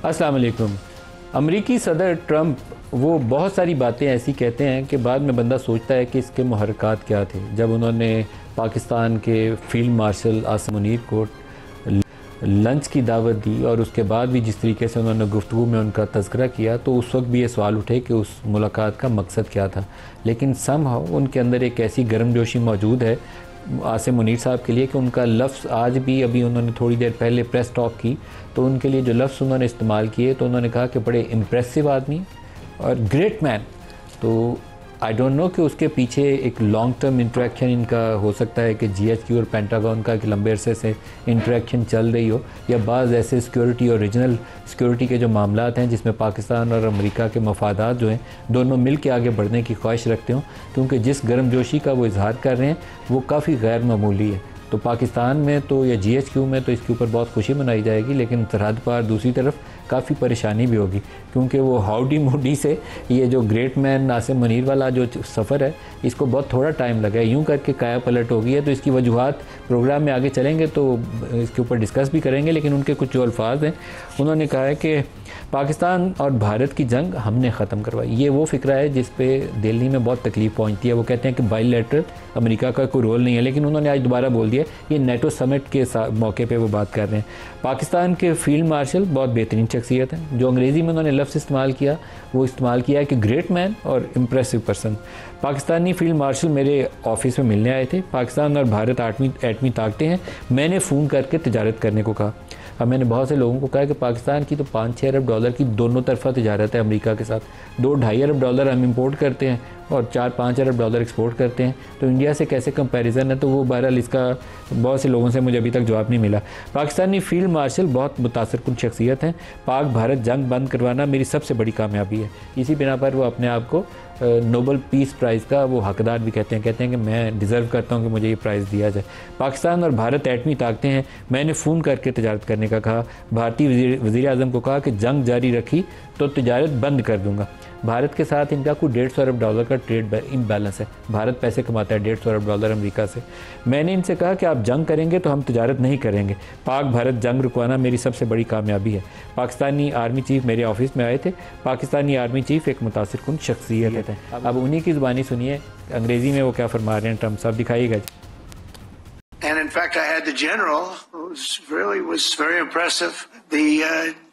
अस्सलाम वालेकुम। अमरीकी सदर ट्रंप वो बहुत सारी बातें ऐसी कहते हैं कि बाद में बंदा सोचता है कि इसके मुहर्रिकात क्या थे। जब उन्होंने पाकिस्तान के फील्ड मार्शल आसिम मुनीर को लंच की दावत दी और उसके बाद भी जिस तरीके से उन्होंने गुफ्तगू में उनका तज़किरा किया, तो उस वक्त भी ये सवाल उठे कि उस मुलाकात का मकसद क्या था। लेकिन समहाउ उनके अंदर एक ऐसी गर्मजोशी मौजूद है आसिम मुनीर साहब के लिए कि उनका लफ्ज़ आज भी, अभी उन्होंने थोड़ी देर पहले प्रेस टॉक की तो उनके लिए जो लफ्ज़ उन्होंने इस्तेमाल किए तो उन्होंने कहा कि बड़े इम्प्रेसिव आदमी और ग्रेट मैन। तो आई डोंट नो कि उसके पीछे एक लॉन्ग टर्म इंटरेक्शन इनका हो सकता है कि GHQ और पेंटागन का एक लंबे अरसे से इंटरेक्शन चल रही हो, या बाज़ ऐसे सिक्योरिटी और रीजनल सिक्योरिटी के जो मामलात हैं जिसमें पाकिस्तान और अमेरिका के मफादात जो हैं दोनों मिल के आगे बढ़ने की ख्वाहिश रखते हों, क्योंकि जिस गर्मजोशी का वो इजहार कर रहे हैं वो काफ़ी गैर मामूली है। तो पाकिस्तान में तो या GHQ में तो इसके ऊपर बहुत खुशी मनाई जाएगी, लेकिन सरहद पार दूसरी तरफ काफ़ी परेशानी भी होगी, क्योंकि वो हाउडी मोडी से ये जो ग्रेट मैन आसिम मुनीर वाला जो सफ़र है इसको बहुत थोड़ा टाइम लगा है, यूँ करके काया पलट हो गई है। तो इसकी वजूहात प्रोग्राम में आगे चलेंगे तो इसके ऊपर डिस्कस भी करेंगे, लेकिन उनके कुछ जो अल्फाज हैं उन्होंने कहा है कि पाकिस्तान और भारत की जंग हमने ख़त्म करवाई। ये वो फ़िक्रा है जिस पे दिल्ली में बहुत तकलीफ़ पहुंचती है। वो कहते हैं कि बायलैटरल अमेरिका का कोई रोल नहीं है, लेकिन उन्होंने आज दोबारा बोल दिया, ये नेटो समिट के मौके पे वो बात कर रहे हैं। पाकिस्तान के फील्ड मार्शल बहुत बेहतरीन शख्सियत हैं। जो अंग्रेज़ी में उन्होंने लफ्ज़ इस्तेमाल किया वो इस्तेमाल किया है कि ग्रेट मैन और impressive person. Pakistani field marshal मेरे ऑफिस में मिलने आए थे। पाकिस्तान और भारत एटमी ताकतें हैं। मैंने फ़ोन करके तिजारत करने को कहा। अब मैंने बहुत से लोगों को कहा कि पाकिस्तान की तो 5-6 अरब डॉलर की दोनों तरफा तिजारत है अमेरिका के साथ। 2-2.5 अरब डॉलर हम इंपोर्ट करते हैं और 4-5 अरब डॉलर एक्सपोर्ट करते हैं, तो इंडिया से कैसे कंपैरिजन है। तो वो बहरहाल इसका बहुत से लोगों से मुझे अभी तक जवाब नहीं मिला। पाकिस्तानी फील्ड मार्शल बहुत मुतासरकुन शख्सियत हैं। पाक भारत जंग बंद करवाना मेरी सबसे बड़ी कामयाबी है। इसी बिना पर वो अपने आप को नोबल पीस प्राइज़ का वो हकदार भी कहते हैं कि मैं डिज़र्व करता हूँ कि मुझे ये प्राइज़ दिया जाए। पाकिस्तान और भारत एटमी ताकतें हैं। मैंने फ़ोन करके तिजारत करने का कहा। भारतीय वज़ीर आज़म को कहा कि जंग जारी रखी तो तिजारत बंद कर दूँगा। भारत के साथ इनका कुछ 150 अरब डॉलर का ट्रेड इम्बैलेंस है। भारत पैसे कमाता है 150 अरब डॉलर अमेरिका से। मैंने इनसे कहा कि आप जंग करेंगे तो हम तिजारत नहीं करेंगे। पाक भारत जंग रुकवाना मेरी सबसे बड़ी कामयाबी है। पाकिस्तानी आर्मी चीफ़ मेरे ऑफिस में आए थे। पाकिस्तानी आर्मी चीफ़ एक मुतासिरकुन शख्सियत है। अब उन्हीं की ज़ुबानी सुनिए अंग्रेज़ी में वो क्या फरमा रहे हैं ट्रम्प साहब, दिखाइएगा। And in fact, I had the general, who was very impressive. The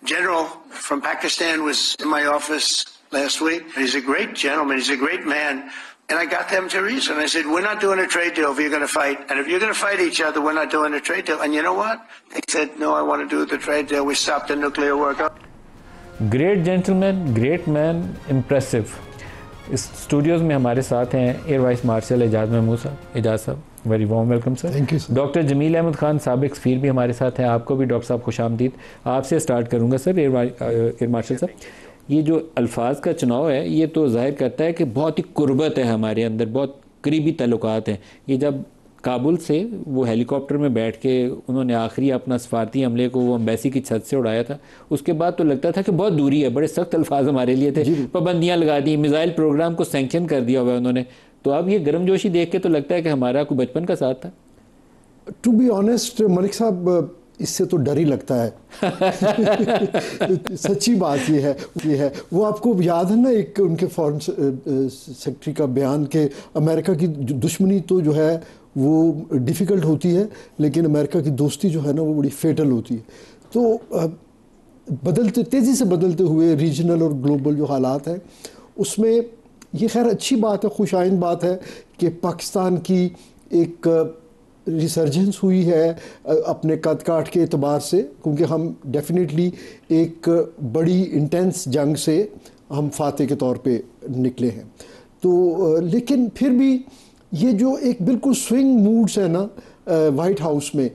general from Pakistan was in my office last week. He's a great gentleman. He's a great man. And I got them to reason. I said, we're not doing a trade deal if you're going to fight. And if you're going to fight each other, we're not doing a trade deal. And you know what? They said, no, I want to do the trade deal. We stopped the nuclear workup. Great gentleman, great man, impressive. इस studios में हमारे साथ हैं air vice marshal Ejaz Mahmood साहब। एजाज साहब, very warm welcome sir. Thank you sir. Doctor Jameel Ahmed Khan साबिक सफीर भी हमारे साथ हैं। आपको भी डॉक्टर साहब खुशामदीद। आपसे स्टार्ट करूंगा सर। एयर मार्शल साहब, ये जो अल्फाज का चुनाव है ये तो जाहिर करता है कि बहुत ही कुर्बत है हमारे अंदर, बहुत करीबी ताल्लुकात हैं। ये जब काबुल से वो हेलीकॉप्टर में बैठ के उन्होंने आखिरी अपना सफारती हमले को वो एम्बेसी की छत से उड़ाया था, उसके बाद तो लगता था कि बहुत दूरी है। बड़े सख्त अल्फाज हमारे लिए थे, पाबंदियाँ लगा दी, मिसाइल प्रोग्राम को सैंक्शन कर दिया हुआ उन्होंने। तो अब ये गर्मजोशी देख के तो लगता है कि हमारा कोई बचपन का साथ था। टू बी ऑनेस्ट मलिक साहब, इससे तो डर ही लगता है। सच्ची बात ये है। वो आपको याद है ना एक उनके फॉरेन सेक्रेटरी का बयान के अमेरिका की दुश्मनी तो जो है वो डिफ़िकल्ट होती है, लेकिन अमेरिका की दोस्ती जो है ना वो बड़ी फेटल होती है। तो तेज़ी से बदलते हुए रीजनल और ग्लोबल जो हालात हैं उसमें ये खैर अच्छी बात है, खुशाइंद बात है कि पाकिस्तान की एक रिसर्जेंस हुई है अपने कद काठ के एतबार से, क्योंकि हम डेफिनेटली एक बड़ी इंटेंस जंग से हम फाते के तौर पे निकले हैं। तो लेकिन फिर भी ये जो एक बिल्कुल स्विंग मूड्स है ना वाइट हाउस में,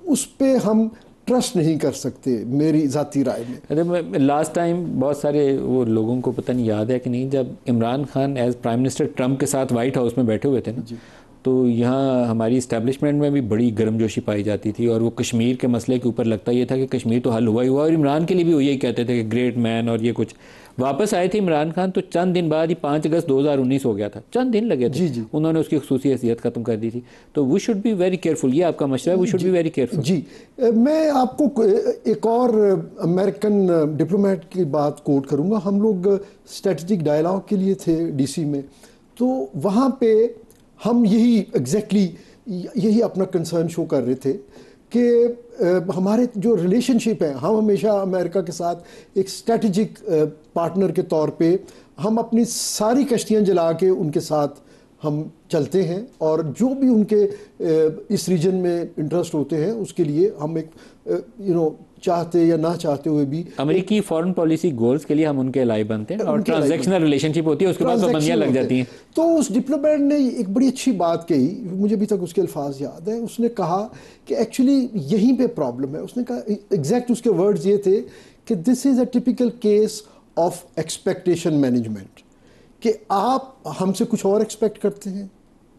उस पे हम ट्रस्ट नहीं कर सकते मेरी ज़ाती राय में। अरे मैं लास्ट टाइम बहुत सारे वो लोगों को पता नहीं याद है कि नहीं, जब Imran Khan as prime minister Trump के साथ वाइट हाउस में बैठे हुए थे ना, तो यहाँ हमारी इस्टेब्लिशमेंट में भी बड़ी गर्मजोशी पाई जाती थी, और वो कश्मीर के मसले के ऊपर लगता ये था कि कश्मीर तो हल हुआ ही हुआ, और इमरान के लिए भी वो यही कहते थे कि ग्रेट मैन, और ये कुछ वापस आए थे इमरान खान तो चंद दिन बाद ही 5 अगस्त 2019 हो गया था, चंद दिन लगे थे, उन्होंने उसकी खुसूसी हैसियत ख़त्म कर दी थी। तो we should be very careful, ये आपका मशवरा है, we should be very careful. जी, मैं आपको एक और अमेरिकन डिप्लोमेट की बात कोट करूँगा। हम लोग स्ट्रेटजिक डायलॉग के लिए थे डीसी में, तो वहाँ पे हम यही अपना कंसर्न शो कर रहे थे कि हमारे जो रिलेशनशिप है, हम हमेशा अमेरिका के साथ एक स्ट्रेटजिक पार्टनर के तौर पे हम अपनी सारी कश्तियाँ जला के उनके साथ हम चलते हैं, और जो भी उनके इस रीजन में इंटरेस्ट होते हैं उसके लिए हम एक चाहते या ना चाहते हुए भी अमेरिकी फॉरेन पॉलिसी गोल्स के लिए हम उनके अलाई बनते हैं, और ट्रांजैक्शनल रिलेशनशिप होती है, उसके बाद पाबंदियां लग जाती हैं। तो उस डिप्लोमेट ने एक बड़ी अच्छी बात कही, मुझे अभी तक उसके अल्फाज याद है। उसने कहा कि एक्चुअली यहीं पे प्रॉब्लम है। उसने कहा, एग्जैक्ट उसके वर्ड्स ये थे कि this is a typical case of expectation management, कि आप हमसे कुछ और एक्सपेक्ट करते हैं,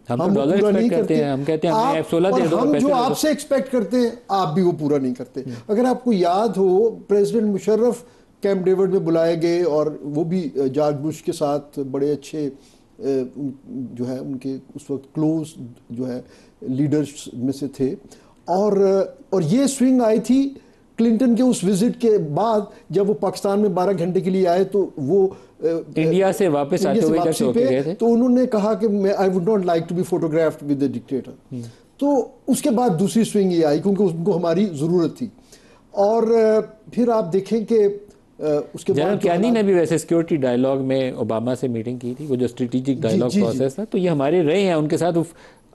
हम डॉलर एक्सपेक्ट करते हैं, हम कहते हैं हमें F-16 दे दो, हम जो आपसे एक्सपेक्ट करते हैं आप भी वो पूरा नहीं करते। अगर आपको याद हो, प्रेसिडेंट मुशर्रफ कैंप डेविड में बुलाए गए, और वो भी जॉर्ज बुश के साथ बड़े अच्छे जो है उनके उस वक्त क्लोज जो है लीडर्स में से थे, और ये स्विंग आई थी क्लिंटन के उस विजिट के बाद, जब वो पाकिस्तान में 12 घंटे के लिए आए, तो वो इंडिया से वापस आते हुए गए थे, तो उन्होंने कहा कि मैं I would not like to be photographed with the dictator. तो उसके बाद दूसरी स्विंग ये आई, क्योंकि उनको हमारी ज़रूरत थी। और फिर आप देखें कि उसके जनरल क्यानी ने भी वैसे सिक्योरिटी डायलॉग में ओबामा से मीटिंग की थी, वो जो स्ट्रेटेजिक डायलॉग प्रोसेस था, तो ये हमारे रहे हैं उनके साथ।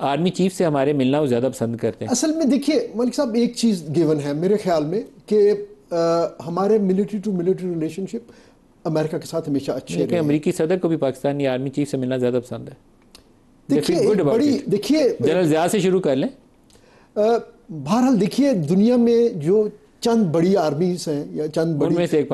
आर्मी चीफ से हमारे मिलना वो ज़्यादा पसंद करते हैं। असल में देखिए मलिक साहब, एक चीज़ गिवन है मेरे ख्याल में कि हमारे military to military relationship America के साथ हमेशा अच्छे रहे। अमेरिकी सदर को भी पाकिस्तानी आर्मी चीफ से मिलना ज़्यादा पसंद है। देखिए जनरल ज़िया से शुरू कर लें। बहरहाल देखिए, दुनिया में जो चंद बड़ी आर्मीज हैं या चंद बड़ी, उनमें से एक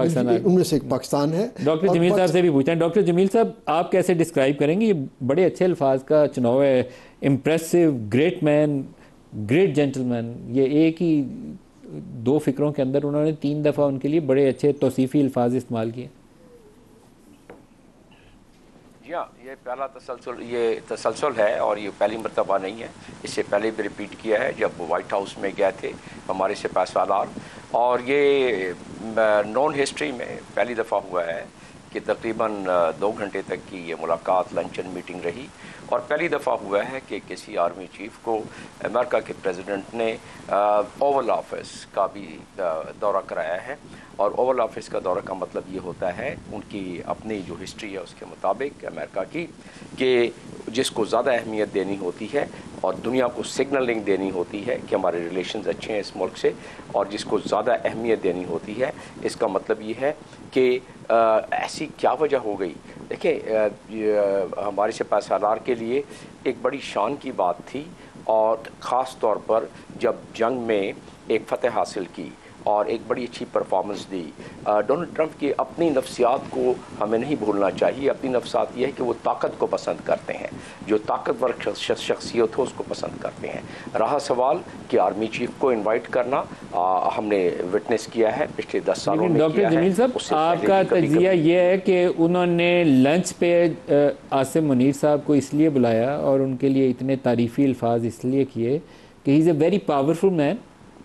पाकिस्तान है। डॉक्टर जमील साहब से भी पूछते हैं। डॉक्टर जमील साहब, आप कैसे डिस्क्राइब करेंगे, ये बड़े अच्छे अल्फाज का चुनाव है, impressive, great man, great gentleman, ये एक ही 2 फिक्रों के अंदर उन्होंने 3 दफ़ा उनके लिए बड़े अच्छे तौसीफ़ी अल्फाज इस्तेमाल किए। जी हाँ, ये पहला तसलसल है, और ये पहली मरतबा नहीं है, इससे पहले भी रिपीट किया है जब वाइट हाउस में गए थे हमारे सिपह सालार, और ये नॉन हिस्ट्री में पहली दफ़ा हुआ है कि तकरीबन 2 घंटे तक की ये मुलाकात, लंचन मीटिंग रही, और पहली दफ़ा हुआ है कि किसी आर्मी चीफ को अमेरिका के प्रेसिडेंट ने ओवल ऑफिस का भी दौरा कराया है। और ओवल ऑफिस का दौरा का मतलब ये होता है, उनकी अपनी जो हिस्ट्री है उसके मुताबिक अमेरिका की, कि जिसको ज़्यादा अहमियत देनी होती है और दुनिया को सिग्नलिंग देनी होती है कि हमारे रिलेशंस अच्छे हैं इस मुल्क से, और जिसको ज़्यादा अहमियत देनी होती है, इसका मतलब ये है कि ऐसी क्या वजह हो गई। देखिए, हमारे सिपह सालार के लिए एक बड़ी शान की बात थी, और ख़ास तौर पर जब जंग में एक फ़तह हासिल की और एक बड़ी अच्छी परफॉर्मेंस दी। डोनाल्ड ट्रंप की अपनी नफ्सियात को हमें नहीं भूलना चाहिए। अपनी नफ्सियात ये है कि वो ताकत को पसंद करते हैं, जो ताकतवर शख्सियत हो उसको पसंद करते हैं। रहा सवाल कि आर्मी चीफ को इनवाइट करना, हमने विटनेस किया है पिछले 10 सालों में। डॉक्टर जमील साहब, आपका तजिया ये है कि उन्होंने लंच पे आसिम मुनीर साहब को इसलिए बुलाया और उनके लिए इतने तारीफ़ी अल्फाज इसलिए किए कि he is a very powerful man.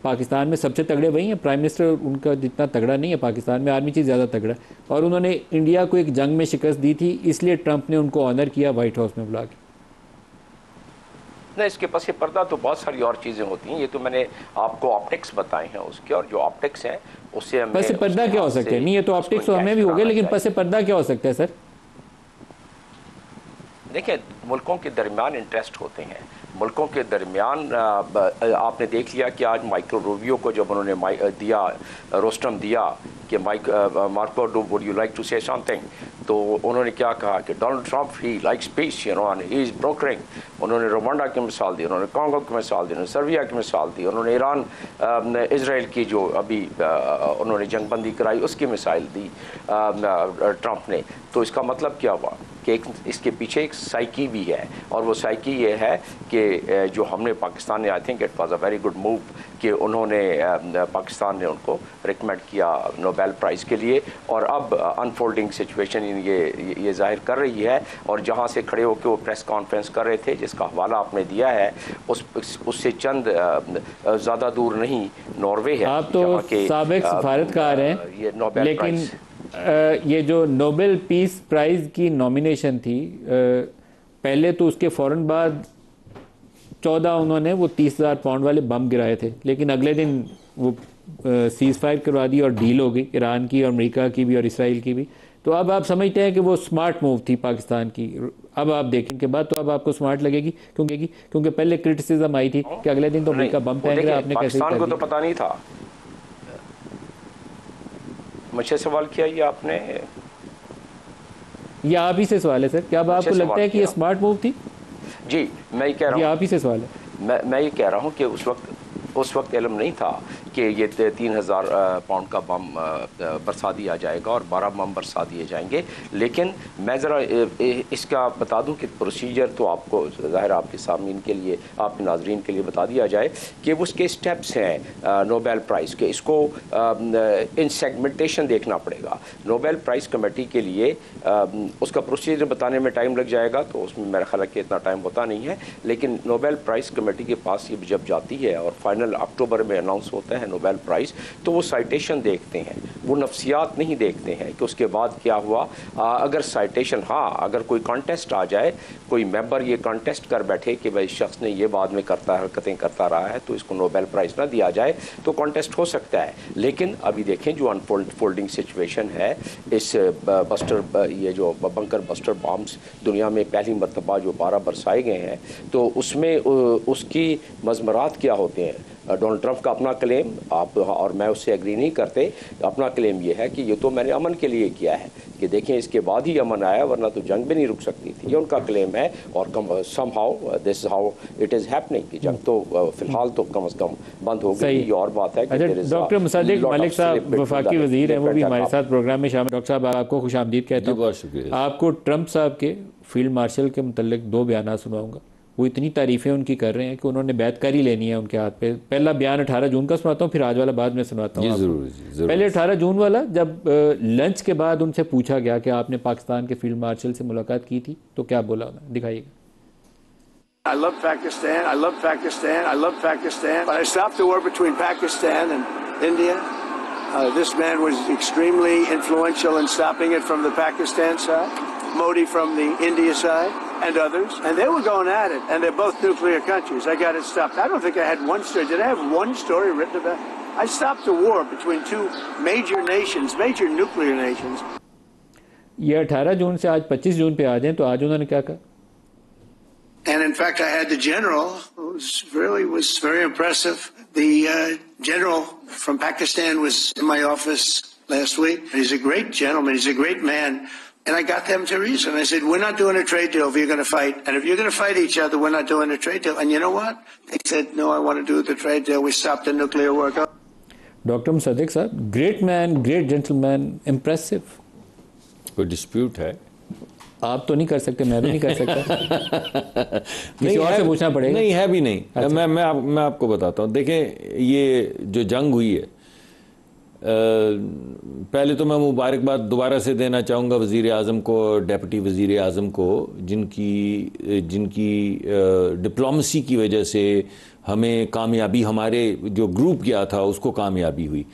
Pakistan में सबसे तगड़े वही हैं, प्राइम मिनिस्टर उनका जितना तगड़ा नहीं है पाकिस्तान में, आर्मी चीफ ज़्यादा तगड़ा, और उन्होंने इंडिया को एक जंग में शिकस्त दी थी, इसलिए ट्रंप ने उनको ऑनर किया वाइट हाउस में बुला के। नहीं, इसके पीछे पर्दा तो बहुत सारी और चीज़ें होती हैं, ये तो मैंने आपको ऑप्टिक्स बताए हैं उसके, और जो ऑप्टिक्स हैं उससे हमें पस पर्दा क्या हो सकते हैं। नहीं, ये तो ऑप्टिक्स तो हमें भी हो गए, लेकिन पस पर्दा क्या हो सकता है सर? देखिए, मुल्कों के दरमियान इंटरेस्ट होते हैं, मुल्कों के दरमियान आपने देख लिया कि आज माइक्रो रूबियो को जब उन्होंने दिया, रोस्टम दिया, कि Marco would you like to say something, तो उन्होंने क्या कहा कि Donald Trump he likes peace, you know, and he is brokering. उन्होंने रोमांडा की मिसाल दी, उन्होंने कांगो की मिसाल दी, उन्होंने सर्बिया की मिसाल दी, उन्होंने ईरान इसराइल की जो अभी उन्होंने जंगबंदी कराई उसकी मिसाइल दी ट्रंप ने। तो इसका मतलब क्या हुआ कि इसके पीछे एक साइकी भी है, और वो साइकी ये है कि जो हमने पाकिस्तान ने, I think it was a very good move कि उन्होंने पाकिस्तान ने उनको रिकमेंड किया नोबेल प्राइज़ के लिए, और अब अनफोल्डिंग सिचुएशन ये जाहिर कर रही है। और जहाँ से खड़े होकर वो प्रेस कॉन्फ्रेंस कर रहे थे जिसका हवाला आपने दिया है, उससे चंद ज़्यादा दूर नहीं नॉर्वे है। आप तो साबिक सफारतकार हैं, ये नोबेल लेकिन ये जो नोबेल पीस प्राइज़ की नॉमिनेशन थी, पहले तो उसके फ़ौरन बाद 14 उन्होंने वो 30,000 पाउंड वाले बम गिराए थे, लेकिन अगले दिन वो सीज़ फायर करवा दी और डील हो गई, ईरान की और अमेरिका की भी और इसराइल की भी। तो अब आप समझते हैं कि वो स्मार्ट मूव थी पाकिस्तान की। अब आप देखें के बाद तो अब आपको स्मार्ट लगेगी, क्योंकि पहले क्रिटिसिज्म आई थी कि अगले दिन तो अमेरिका बम फेंक रहा, आपने कैसे पाकिस्तान को तो पता नहीं था। मुझे सवाल किया ये आपने, ये आप ही से सवाल है सर, क्या अब आपको लगता है कि ये स्मार्ट मूव थी? जी मैं ये कह रहा हूँ, ये आप ही से सवाल है। मैं ये कह रहा हूँ कि उस वक्त इल्म नहीं था कि ये 3,000 पाउंड का बम बरसा दिया जाएगा और 12 बम बरसा दिए जाएंगे। लेकिन मैं ज़रा इसका बता दूं कि प्रोसीजर तो आपको ज़ाहिर आपके सामीन के लिए, आपके नाजरीन के लिए बता दिया जाए कि उसके स्टेप्स हैं नोबेल प्राइज़ के। इसको इन सेगमेंटेशन देखना पड़ेगा। नोबेल प्राइज़ कमेटी के लिए उसका प्रोसीजर बताने में टाइम लग जाएगा, तो उसमें मेरा ख्याल है कि इतना टाइम होता नहीं है। लेकिन नोबेल प्राइज़ कमेटी के पास ये जब जाती है और फाइनल अक्टूबर में अनाउंस होता है नोबेल प्राइज़, तो वो साइटेशन देखते हैं, वो नफ्सियात नहीं देखते हैं कि उसके बाद क्या हुआ। अगर साइटेशन, हाँ, अगर कोई कॉन्टेस्ट आ जाए, कोई मेंबर ये कॉन्टेस्ट कर बैठे कि भाई शख्स ने ये बाद में हरकतें करता रहा है तो इसको नोबेल प्राइज़ ना दिया जाए, तो कॉन्टेस्ट हो सकता है। लेकिन अभी देखें जो अनफोल्डिंग सिचुएशन है, इस ये जो बंकर बस्टर बॉम्ब्स दुनिया में पहली मरतबा जो 12 बरसाए गए हैं, तो उसमें उसकी मज़मरात क्या होते हैं। डोनाल्ड ट्रंप का अपना क्लेम, आप और मैं उससे एग्री नहीं करते, अपना क्लेम ये है कि ये तो मैंने अमन के लिए किया है, कि देखें इसके बाद ही अमन आया, वरना तो जंग भी नहीं रुक सकती थी। ये उनका क्लेम है, और somehow this is how it is happening कि जंग तो फिलहाल तो कम से कम बंद हो गई। ये और बात है कि डॉक्टर मुसद्दिक मलिक साहब वफाकी वज़ीर हैं, वो भी हमारे साथ प्रोग्राम में शामिल। डॉक्टर साहब आपको खुशामदीद कहता हूँ। बहुत शुक्रिया। आपको ट्रंप साहब के फील्ड मार्शल के मुतल्लिक 2 बयान सुनाऊंगा। वो इतनी तारीफ़ें उनकी कर रहे हैं कि उन्होंने बैतकारी लेनी है उनके हाथ पे। पहला बयान 18 जून का सुनाता हूँ, फिर आज वाला बाद में सुनाता हूँ। जरूर। पहले 18 जून वाला, जब लंच के बाद उनसे पूछा गया कि आपने पाकिस्तान के फील्ड मार्शल से मुलाकात की थी, तो क्या बोला उन्होंने, दिखाइएगा। I love Pakistan. I love Pakistan. I love Pakistan. But I stopped the war between Pakistan and India. This man was extremely influential in stopping it from the Pakistan side, Modi from the India side, and others. And they were going at it, and they're both nuclear countries. I got it stopped. I don't think I had one story. Did I have one story written about it? I stopped the war between 2 major nations, major nuclear nations. ये 18 जून से आज 25 जून पे आ जाएं, तो आज उन्होंने क्या कहा? And in fact, I had the general, who was very impressive. The general from Pakistan was in my office last week. He's a great gentleman. He's a great man. And I got them to reason. I said, we're not doing a trade deal if you're going to fight. And if you're going to fight each other, we're not doing a trade deal. And you know what? They said, no, I want to do the trade deal. We stopped the nuclear work. Doctor Mossadegh साहब, great man, great gentleman, impressive. कोई dispute है? आप तो नहीं कर सकते, मैं भी नहीं कर सकता। किसी और से पूछना पड़ेगा। नहीं है भी नहीं। अच्छा। मैं आपको बताता हूँ। देखें, ये जो जंग हुई है, पहले तो मैं मुबारकबाद दोबारा से देना चाहूँगा वज़ीर आज़म को, डेप्यूटी वज़ीर आज़म को, जिनकी डिप्लोमेसी की वजह से हमें कामयाबी, हमारे जो ग्रुप गया था उसको कामयाबी हुई।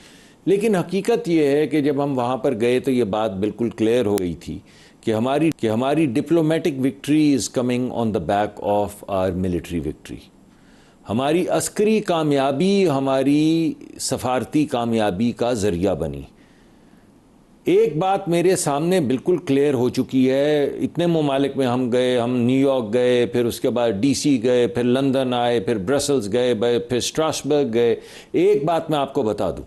लेकिन हकीकत ये है कि जब हम वहाँ पर गए तो ये बात बिल्कुल क्लियर हो गई थी कि हमारी diplomatic victory is coming on the back of our military victory. हमारी अस्करी कामयाबी हमारी सफारती कामयाबी का ज़रिया बनी। एक बात मेरे सामने बिल्कुल क्लियर हो चुकी है। इतने ममालिक में हम गए, हम न्यूयॉर्क गए, फिर उसके बाद DC गए, फिर लंदन आए, फिर ब्रसल्स गए, फिर स्ट्रासबर्ग गए। एक बात मैं आपको बता दूं,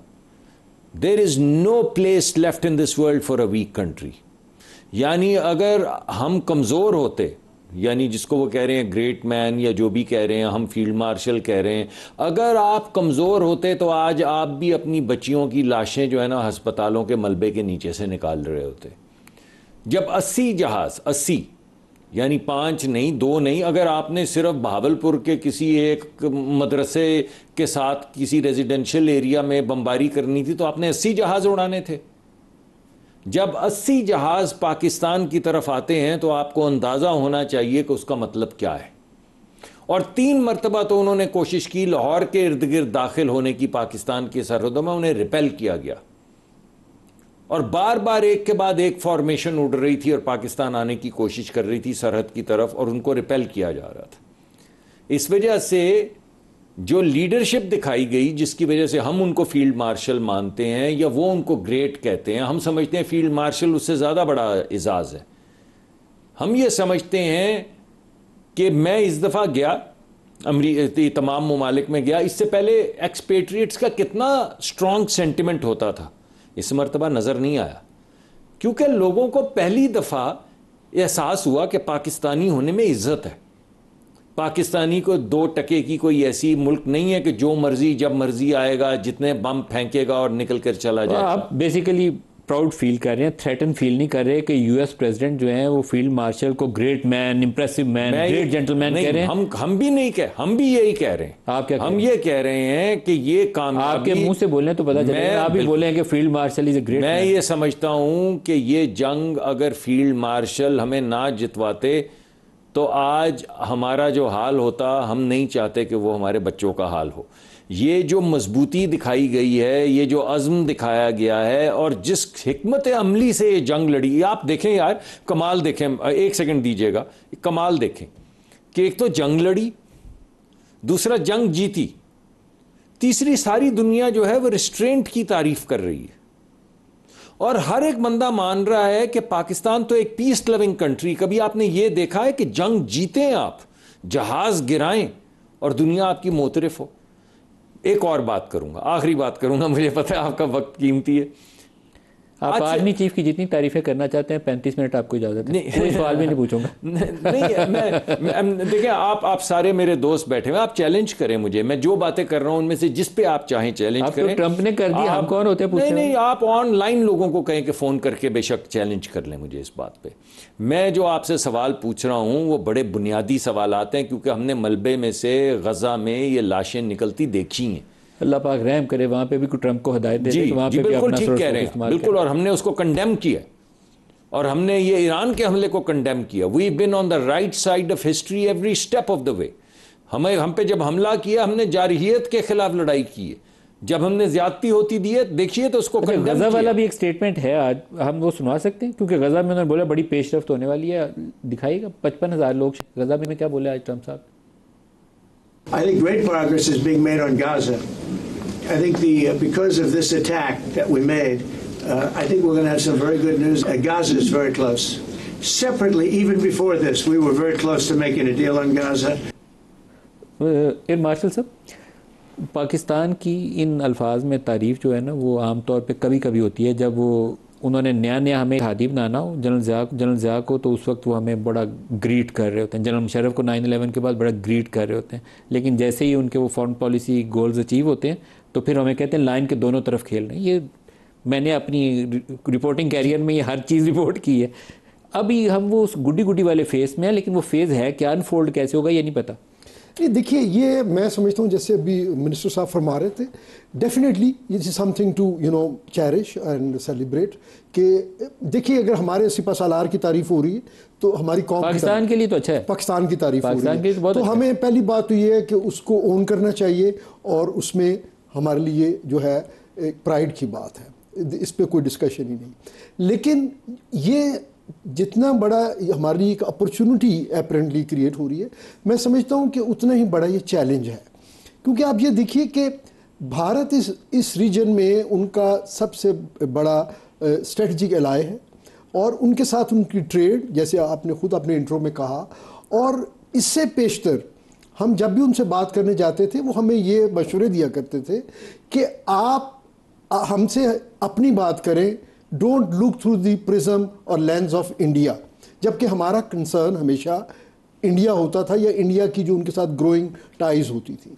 there is no place left in this world for a weak country. यानी अगर हम कमज़ोर होते, यानी जिसको वो कह रहे हैं ग्रेट मैन या जो भी कह रहे हैं, हम फील्ड मार्शल कह रहे हैं, अगर आप कमज़ोर होते तो आज आप भी अपनी बच्चियों की लाशें जो है ना हस्पतालों के मलबे के नीचे से निकाल रहे होते। जब 80 जहाज़, 80 यानी 5 नहीं 2 नहीं, अगर आपने सिर्फ भावलपुर के किसी एक मदरसे के साथ किसी रेजिडेंशियल एरिया में बमबारी करनी थी तो आपने 80 जहाज़ उड़ाने थे। जब 80 जहाज़ पाकिस्तान की तरफ आते हैं तो आपको अंदाज़ा होना चाहिए कि उसका मतलब क्या है। और 3 मरतबा तो उन्होंने कोशिश की, लाहौर के इर्द गिर्द दाखिल होने की पाकिस्तान की सरहदों में, उन्हें रिपेल किया गया और बार बार एक के बाद एक फॉर्मेशन उड़ रही थी और पाकिस्तान आने की कोशिश कर रही थी सरहद की तरफ और उनको रिपेल किया जा रहा था। इस वजह से जो लीडरशिप दिखाई गई, जिसकी वजह से हम उनको फील्ड मार्शल मानते हैं या वो उनको ग्रेट कहते हैं, हम समझते हैं फील्ड मार्शल उससे ज़्यादा बड़ा एजाज़ है। हम ये समझते हैं कि मैं इस दफ़ा गया तमाम ममालिक में गया, इससे पहले एक्सपेट्रिएट्स का कितना स्ट्रॉन्ग सेंटिमेंट होता था, इस मरतबा नज़र नहीं आया, क्योंकि लोगों को पहली दफ़ा एहसास हुआ कि पाकिस्तानी होने में इज्जत है। पाकिस्तानी को 2 टके की कोई ऐसी मुल्क नहीं है कि जो मर्जी जब मर्जी आएगा, जितने बम फेंकेगा और निकल कर चला जाएगा। आप बेसिकली प्राउड फील कर रहे हैं, थ्रेटन फील नहीं कर रहे कि यूएस प्रेसिडेंट जो हैं वो फील्ड मार्शल को great man, impressive man, great gentleman कह रहे हैं। हम भी नहीं कह, हम भी यही कह रहे हैं। आप क्या हम ये कह रहे हैं कि ये कामयाबी, आपके मुंह से बोलने तो पता चलेगा, आप भी बोले हैं कि field marshal is a great. मैं ये समझता हूं कि ये जंग अगर फील्ड मार्शल हमें ना जितवाते तो आज हमारा जो हाल होता, हम नहीं चाहते कि वो हमारे बच्चों का हाल हो। ये जो मजबूती दिखाई गई है, ये जो अज़्म दिखाया गया है और जिस हिकमत अमली से ये जंग लड़ी, आप देखें यार, कमाल देखें, 1 सेकंड दीजिएगा, कमाल देखें कि एक तो जंग लड़ी, दूसरा जंग जीती, तीसरी सारी दुनिया जो है वो रिस्ट्रेंट की तारीफ कर रही है और हर एक बंदा मान रहा है कि पाकिस्तान तो एक पीस लविंग कंट्री। कभी आपने ये देखा है कि जंग जीतें आप, जहाज गिराएं और दुनिया आपकी मोतरफ हो? एक और बात करूंगा, आखिरी बात करूंगा, मुझे पता है आपका वक्त कीमती है। आप आर्मी चीफ की जितनी तारीफें करना चाहते हैं, 35 मिनट आपको इजाजत है, कोई सवाल भी नहीं पूछूंगा। नहीं, मैं देखिए, आप सारे मेरे दोस्त बैठे हुए, आप चैलेंज करें मुझे, मैं जो बातें कर रहा हूं उनमें से जिस पे आप चाहें चैलेंज करें। तो ट्रंप ने कर दिया, हम कौन होते हैं? नहीं, आप ऑनलाइन लोगों को कहें कि फोन करके बेशक चैलेंज कर लें मुझे इस बात पे। मैं जो आपसे सवाल पूछ रहा हूं वो बड़े बुनियादी सवाल आते हैं, क्योंकि हमने मलबे में से गजा में ये लाशें निकलती देखी हैं। अल्लाह पाक रहम करे, वहाँ पे भी कोई ट्रंप को हिदायत दे दे, वहाँ पे भी बिल्कुल अपना ठीक कह रहे हैं, बिल्कुल, और हमने उसको कंडेम किया और हमने ये ईरान के हमले को कंडेम किया। We been on the right side of history every step of the way. हम पे जब हमला किया, हमने जारहियत के खिलाफ लड़ाई की है। जब हमने ज्यादती होती दी है, देखिए तो उसको कंडेम किया। गजा वाला भी एक स्टेटमेंट है, आज हम वो सुनवा सकते हैं, क्योंकि गजा में उन्होंने बोला बड़ी पेशरफ्त होने वाली है, दिखाइएगा। 55,000 लोग गजा में क्या बोले आज ट्रंप साहब? I think great progress is being made on Gaza. I think because of this attack that we made, I think we're going to have some very good news. Gaza is very close. Separately, even before this, we were very close to making a deal on Gaza. Air marshal साहब, पाकिस्तान की इन अल्फाज में तारीफ़ जो है ना, वो आमतौर पे कभी कभी होती है जब वो उन्होंने नया हमें हादी बनाना हो जनरल ज़िया को, तो उस वक्त वो हमें बड़ा ग्रीट कर रहे होते हैं। जनरल मुशर्रफ को 9/11 के बाद बड़ा ग्रीट कर रहे होते हैं, लेकिन जैसे ही उनके वो फॉरेन पॉलिसी गोल्स अचीव होते हैं तो फिर हमें कहते हैं लाइन के दोनों तरफ खेल रहे हैं। ये मैंने अपनी रिपोर्टिंग कैरियर में ये हर चीज़ रिपोर्ट की है। अभी हम वो उस गुड्डी वाले फेज़ में है, लेकिन वो फेज़ है क्या, अनफोल्ड कैसे होगा ये नहीं पता। नहीं, देखिए, ये मैं समझता हूँ जैसे अभी मिनिस्टर साहब फरमा रहे थे, definitely it is something to cherish and celebrate. कि देखिए, अगर हमारे सिपा सालार की तारीफ हो रही है तो हमारी कौम पाकिस्तान के लिए तो अच्छा है, पाकिस्तान की तारीफ हो रही है, तो अच्छा हमें पहली बात तो ये है कि उसको ओन करना चाहिए और उसमें हमारे लिए जो है एक प्राइड की बात है, इस पर कोई डिस्कशन ही नहीं। लेकिन ये जितना बड़ा हमारे लिए एक अपॉर्चुनिटी अपेरेंटली क्रिएट हो रही है, मैं समझता हूँ कि उतना ही बड़ा ये चैलेंज है। क्योंकि आप ये देखिए कि भारत इस रीजन में उनका सबसे बड़ा स्ट्रेटजिक एलाय है और उनके साथ उनकी ट्रेड, जैसे आपने खुद अपने इंट्रो में कहा, और इससे पेशतर हम जब भी उनसे बात करने जाते थे वो हमें ये मशवरे दिया करते थे कि आप हमसे अपनी बात करें, don't look through the prism और लेंस ऑफ इंडिया, जबकि हमारा कंसर्न हमेशा इंडिया होता था या इंडिया की जो उनके साथ ग्रोइंग टाइज होती थी।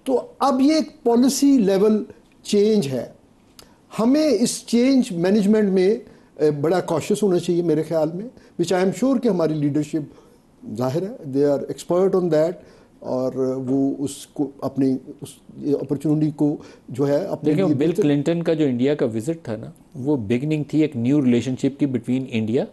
तो अब ये एक पॉलिसी लेवल चेंज है, हमें इस चेंज मैनेजमेंट में बड़ा कॉशियस होना चाहिए मेरे ख्याल में, विच आई एम श्योर कि हमारी लीडरशिप जाहिर है they are expert on that, और वो उसको अपनी उस अपॉर्चुनिटी को जो है अपने देखिए, बिल क्लिंटन का जो इंडिया का विजिट था ना, वो बिगनिंग थी एक न्यू रिलेशनशिप की between India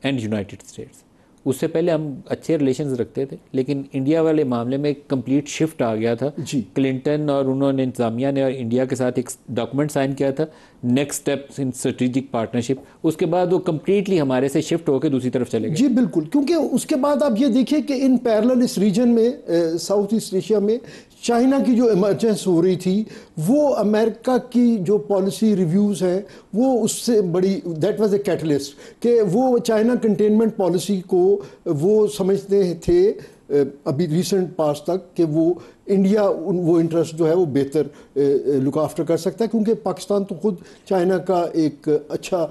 and United states. उससे पहले हम अच्छे रिलेशंस रखते थे, लेकिन इंडिया वाले मामले में एक कंप्लीट शिफ्ट आ गया था जी। क्लिंटन और उन्होंने इंतजामिया ने और इंडिया के साथ एक डॉक्यूमेंट साइन किया था, next steps in strategic partnership. उसके बाद वो कंप्लीटली हमारे से शिफ्ट होकर दूसरी तरफ चले गए। जी बिल्कुल, क्योंकि उसके बाद आप ये देखिए कि इन पैरेलल इस रीजन में साउथ ईस्ट एशिया में चाइना की जो इमरजेंस हो रही थी, वो अमेरिका की जो पॉलिसी रिव्यूज़ हैं वो उससे बड़ी, दैट वाज ए कैटलिस्ट, कि वो चाइना कंटेनमेंट पॉलिसी को वो समझते थे अभी रिसेंट पास तक कि वो इंडिया वो इंटरेस्ट जो है वो बेहतर लुक आफ्टर कर सकता है, क्योंकि पाकिस्तान तो खुद चाइना का एक अच्छा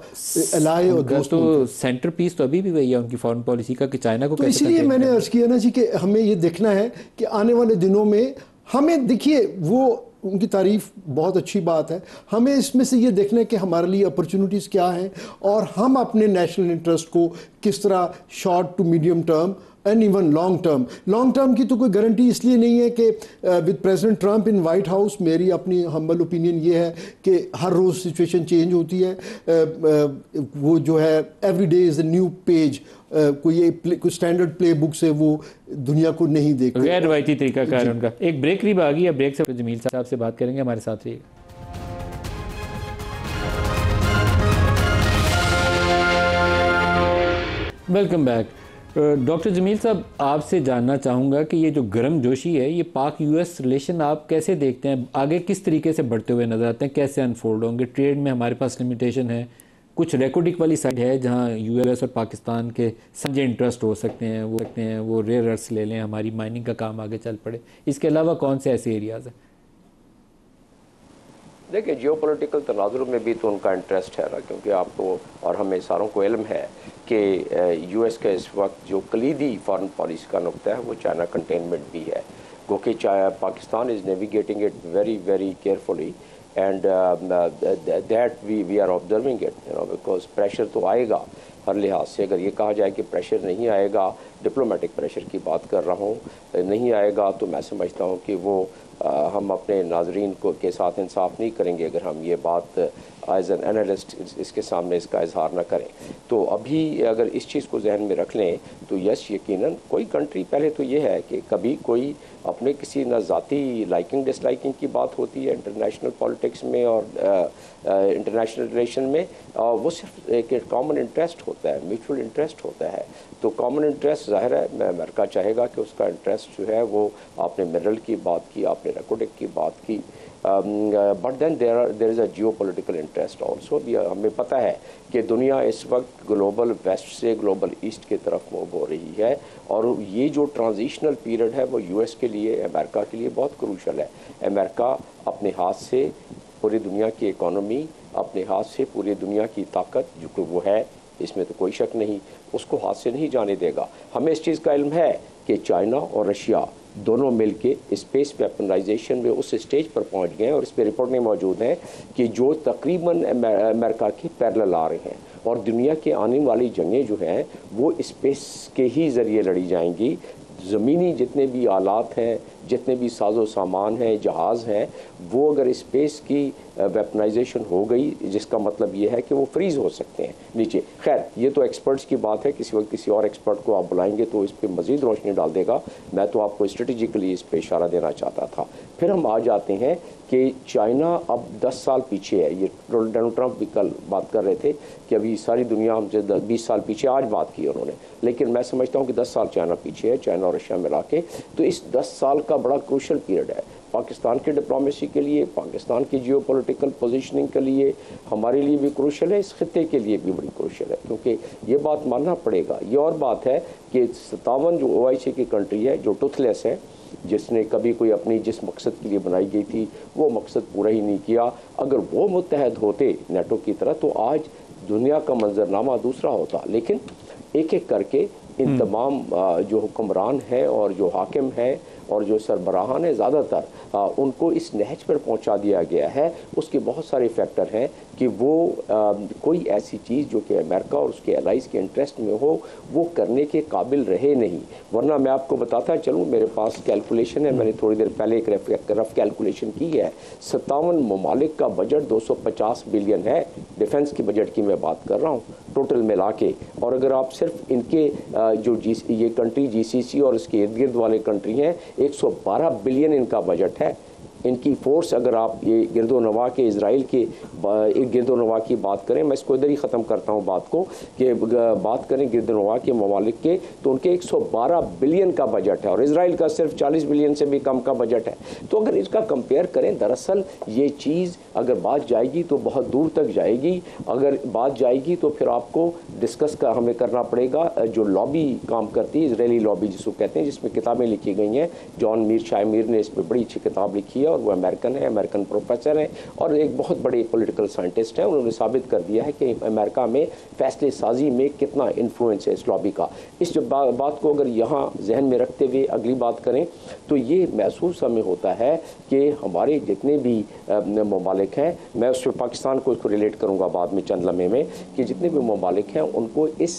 एलाय और दोस्त। तो सेंटर पीस तो अभी भी वही है उनकी फॉरेन पॉलिसी का कि चाइना को तो इसलिए मैंने अर्ज किया ना जी कि हमें ये देखना है कि आने वाले दिनों में हमें, देखिए वो उनकी तारीफ बहुत अच्छी बात है, हमें इसमें से ये देखना है कि हमारे लिए अपॉर्चुनिटीज़ क्या हैं और हम अपने नेशनल इंटरेस्ट को किस तरह short to medium term and even long term की तो कोई गारंटी इसलिए नहीं है कि with president Trump in White House, मेरी अपनी हम्बल ओपिनियन ये है कि हर रोज़ सिचुएशन चेंज होती है, वो जो है every day is a new page, कोई स्टैंडर्ड प्ले बुक से वो दुनिया को नहीं देखते, गैर रवायती तरीका कार उनका। एक ब्रेक करीब आ गई है, ब्रेक से जमील साहब से बात करेंगे, हमारे साथ रहिएगा। Welcome back. डॉक्टर जमील साहब, आपसे जानना चाहूँगा कि ये जो गर्म जोशी है, ये पाक यूएस रिलेशन आप कैसे देखते हैं, आगे किस तरीके से बढ़ते हुए नजर आते हैं, कैसे अनफोल्ड होंगे? ट्रेड में हमारे पास लिमिटेशन है, कुछ रेकोडिक वाली साइड है जहाँ यूएस और पाकिस्तान के समझे इंटरेस्ट हो सकते हैं, वो रेयर अर्थ ले लें, हमारी माइनिंग का काम आगे चल पड़े। इसके अलावा कौन से ऐसे एरियाज़ हैं? देखिए, जियोपॉलिटिकल तनाजुर में भी तो उनका इंटरेस्ट है ना, क्योंकि आपको और हमें सारों को इल्म है कि यूएस का इस वक्त जो कलीदी फॉरेन पॉलिसी का नुक्ता है वो चाइना कंटेनमेंट भी है, गो कि Pakistan is navigating it very very carefully and that we are observing it, you know, because pressure तो आएगा हर लिहाज से। अगर ये कहा जाए कि प्रेशर नहीं आएगा, डिप्लोमेटिक प्रेशर की बात कर रहा हूँ, नहीं आएगा, तो मैं समझता हूँ कि वो हम अपने नाजरीन को के साथ इंसाफ नहीं करेंगे अगर हम ये बात एज एन एनालिस्ट इसके सामने इसका इजहार ना करें। तो अभी अगर इस चीज़ को जहन में रख लें तो यस, यकीनन कोई कंट्री, पहले तो ये है कि कभी कोई अपने किसी न ज़ाती लाइकिंग डिसलाइकिंग की बात होती है इंटरनेशनल पॉलिटिक्स में और इंटरनेशनल रिलेशन में, वो सिर्फ एक कॉमन इंटरेस्ट होता है, म्यूचुअल इंटरेस्ट होता है। तो कॉमन इंटरेस्ट ज़ाहिर है अमेरिका चाहेगा कि उसका इंटरेस्ट जो है वो, आपने मिनरल की बात की, आपने रेकोडिक की बात की, but then there is a geopolitical interest also. हमें पता है कि दुनिया इस वक्त ग्लोबल वेस्ट से ग्लोबल ईस्ट की तरफ मूव हो रही है, और ये जो ट्रांजिशनल पीरियड है वो यूएस के लिए, अमेरिका के लिए बहुत क्रूशल है। अमेरिका अपने हाथ से पूरी दुनिया की इकोनॉमी, अपने हाथ से पूरी दुनिया की ताकत जो कि वो है, इसमें तो कोई शक नहीं, उसको हाथ से नहीं जाने देगा। हमें इस चीज़ का इल्म है कि चाइना और रशिया दोनों मिलके स्पेस वेपनाइजेशन में उस स्टेज पर पहुंच गए हैं, और इस पर रिपोर्ट में मौजूद है कि जो तकरीबन अमेरिका के पैरेलल आ रहे हैं, और दुनिया के आने वाली जंगें जो हैं वो स्पेस के ही ज़रिए लड़ी जाएंगी। ज़मीनी जितने भी आलात हैं, जितने भी साजो सामान हैं, जहाज़ हैं, वो अगर स्पेस की वेपनाइजेशन हो गई, जिसका मतलब ये है कि वो फ्रीज़ हो सकते हैं नीचे। खैर, ये तो एक्सपर्ट्स की बात है, किसी वक्त किसी और एक्सपर्ट को आप बुलाएंगे तो इस पर मज़ीद रोशनी डाल देगा। मैं तो आपको स्ट्रेटेजिकली इस पर इशारा देना चाहता था। फिर हम आ जाते हैं कि चाइना अब 10 साल पीछे है। ये डोनाल्ड ट्रंप भी कल बात कर रहे थे कि अभी सारी दुनिया हमसे 20 साल पीछे, आज बात की उन्होंने, लेकिन मैं समझता हूँ कि 10 साल चाइना पीछे है, चाइना और रशिया मिला के। तो इस 10 साल का बड़ा क्रूशल पीरियड है। पाकिस्तान की डिप्लोमेसी के लिए, पाकिस्तान की जियोपॉलिटिकल पोजीशनिंग के लिए, हमारे लिए भी क्रूशल है, इस खित्ते के लिए भी बड़ी क्रूशल है, क्योंकि ये बात मानना पड़ेगा। ये और बात है कि 57 जो OIC की कंट्री है, जो टूथलेस है, जिसने कभी कोई अपनी जिस मकसद के लिए बनाई गई थी वो मकसद पूरा ही नहीं किया, अगर वो मुत्तहद होते नेटो की तरह तो आज दुनिया का मंजरनामा दूसरा होता। लेकिन एक एक करके इन तमाम जो हुक्मरान हैं और जो हाकिम हैं और जो सरबराहान हैं, ज़्यादातर उनको इस नहज पर पहुंचा दिया गया है। उसके बहुत सारे फैक्टर हैं कि वो कोई ऐसी चीज़ जो कि अमेरिका और उसके एलाइज़ के इंटरेस्ट में हो वो करने के काबिल रहे नहीं। वरना मैं आपको बताता चलूँ, मेरे पास कैलकुलेशन है, मैंने थोड़ी देर पहले एक रफ कैलकुलेशन की है। 57 ममालिक का बजट 250 बिलियन है, डिफेंस की बजट की मैं बात कर रहा हूँ टोटल मिला के। और अगर आप सिर्फ इनके ये कंट्री GCC और इसके इर्द गिर्द वाले कंट्री हैं, 112 बिलियन इनका बजट है। इनकी फोर्स अगर आप ये गिरदोनवा के इसराइल के एक गिरदोनवा की बात करें, मैं इसको इधर ही ख़त्म करता हूँ बात को, कि बात करें गिरदोनवा के ममालिक के तो उनके 112 बिलियन का बजट है और इसराइल का सिर्फ 40 बिलियन से भी कम का बजट है। तो अगर इसका कंपेयर करें, दरअसल ये चीज़ अगर बात जाएगी तो बहुत दूर तक जाएगी। अगर बात जाएगी तो फिर आपको डिस्कस हमें करना पड़ेगा जो लॉबी काम करती है, इसराइली लॉबी जिसको कहते हैं, जिसमें किताबें लिखी गई हैं। जॉन मीर शायमीर ने इस पर बड़ी अच्छी किताब लिखी है और वो अमेरिकन है, अमेरिकन प्रोफेसर हैं और एक बहुत बड़े पॉलिटिकल साइंटिस्ट हैं। उन्होंने साबित कर दिया है कि अमेरिका में फैसले साजी में कितना इन्फ्लुएंस है इस लॉबी का। इस जो बात को अगर यहाँ जहन में रखते हुए अगली बात करें तो ये महसूस हमें होता है कि हमारे जितने भी ममालिक हैं, मैं उस पर पाकिस्तान को इसको रिलेट करूँगा बाद में चंद लम्हे में, कि जितने भी ममालिक हैं उनको इस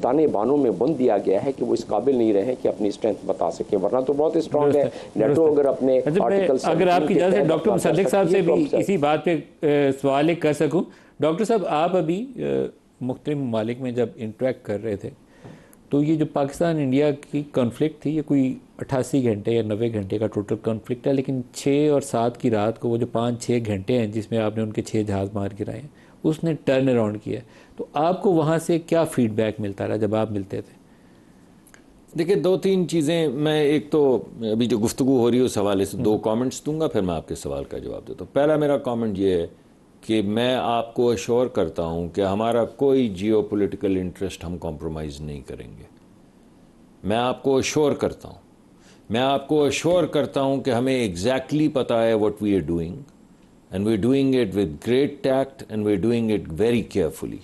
ताने बानों में बंद दिया गया है कि वो इस काबिल नहीं रहे कि अपनी स्ट्रेंथ बता सकें। वरना तो बहुत स्ट्रॉन्ग है नेटो। अगर अपने अगर आपकी इजाज़त है डॉक्टर मुसद्दिक साहब से भी इसी बात पे सवाल कर सकूं। डॉक्टर साहब, आप अभी मुख्तलिफ ममालिक में जब इंटरेक्ट कर रहे थे तो ये जो पाकिस्तान इंडिया की कॉन्फ्लिक्ट थी, ये कोई 88 घंटे या 90 घंटे का टोटल कॉन्फ्लिक्ट है, लेकिन 6 और 7 की रात को वो जो 5-6 घंटे हैं जिसमें आपने उनके 6 जहाज़ मार गिराए हैं, उसने टर्न अराउंड किया। तो आपको वहाँ से क्या फीडबैक मिलता रहा जब आप मिलते थे? देखिए, 2-3 चीज़ें, मैं एक तो अभी जो गुफ्तगू हो रही है उस हवाले से 2 कमेंट्स दूंगा, फिर मैं आपके सवाल का जवाब देता हूँ। पहला मेरा कमेंट ये है कि मैं आपको अश्योर करता हूँ कि हमारा कोई जियोपॉलिटिकल इंटरेस्ट हम कॉम्प्रोमाइज़ नहीं करेंगे। मैं आपको अश्योर करता हूँ, मैं आपको अश्योर करता हूँ कि हमें एग्जैक्टली पता है what we are doing and we are doing it with great tact and we are doing it very carefully.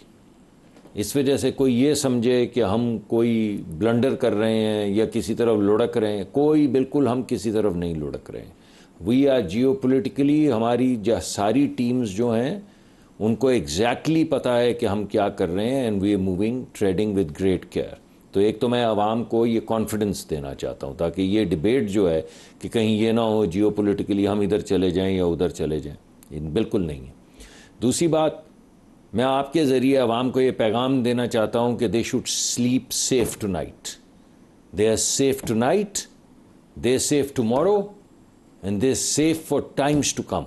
इस वजह से कोई ये समझे कि हम कोई ब्लंडर कर रहे हैं या किसी तरफ लुढ़क रहे हैं, कोई बिल्कुल हम किसी तरफ नहीं लुढ़क रहे हैं। वी आर जियोपॉलिटिकली, हमारी सारी टीम्स जो हैं उनको एग्जैक्टली पता है कि हम क्या कर रहे हैं and we are moving trading with great care. तो एक तो मैं आवाम को ये कॉन्फिडेंस देना चाहता हूँ ताकि ये डिबेट जो है कि कहीं ये ना हो जियोपॉलिटिकली हम इधर चले जाएं या उधर चले जाएं, ये बिल्कुल नहीं है। दूसरी बात, मैं आपके ज़रिए आवाम को ये पैगाम देना चाहता हूँ कि they should sleep safe tonight. They are safe tonight, they are safe tomorrow and they are safe for times to come.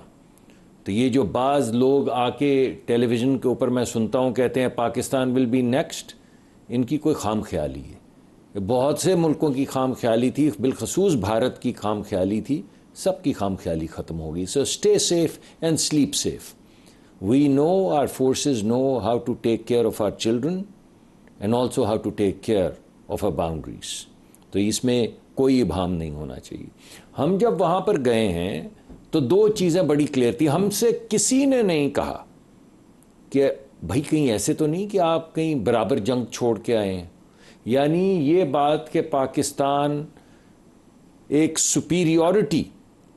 तो ये जो बाज़ लोग आके टेलीविज़न के ऊपर मैं सुनता हूँ कहते हैं पाकिस्तान विल बी नेक्स्ट, इनकी कोई खाम ख्याली है। बहुत से मुल्कों की खाम ख्याली थी, बिलखसूस भारत की खाम ख्याली थी, सबकी खाम ख्याली ख़त्म होगी। So stay safe and sleep safe. We know our forces know how to take care of our children and also how to take care of our boundaries. तो इसमें कोई इबाम नहीं होना चाहिए। हम जब वहाँ पर गए हैं तो 2 चीज़ें बड़ी क्लियर थी। हमसे किसी ने नहीं कहा कि भाई कहीं ऐसे तो नहीं कि आप कहीं बराबर जंग छोड़ के आए हैं। यानी ये बात कि पाकिस्तान एक सुपीरियॉरिटी,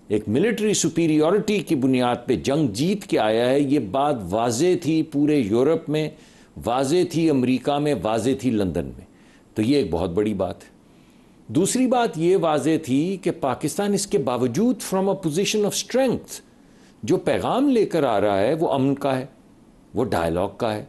एक मिलिट्री सुपीरियॉरिटी की बुनियाद पे जंग जीत के आया है, ये बात वाज़े थी पूरे यूरोप में, वाज़े थी अमेरिका में, वाज़े थी लंदन में। तो ये एक बहुत बड़ी बात है। दूसरी बात ये वाज़े थी कि पाकिस्तान इसके बावजूद from a position of strength जो पैगाम लेकर आ रहा है वो अमन का है, वो डायलॉग का है।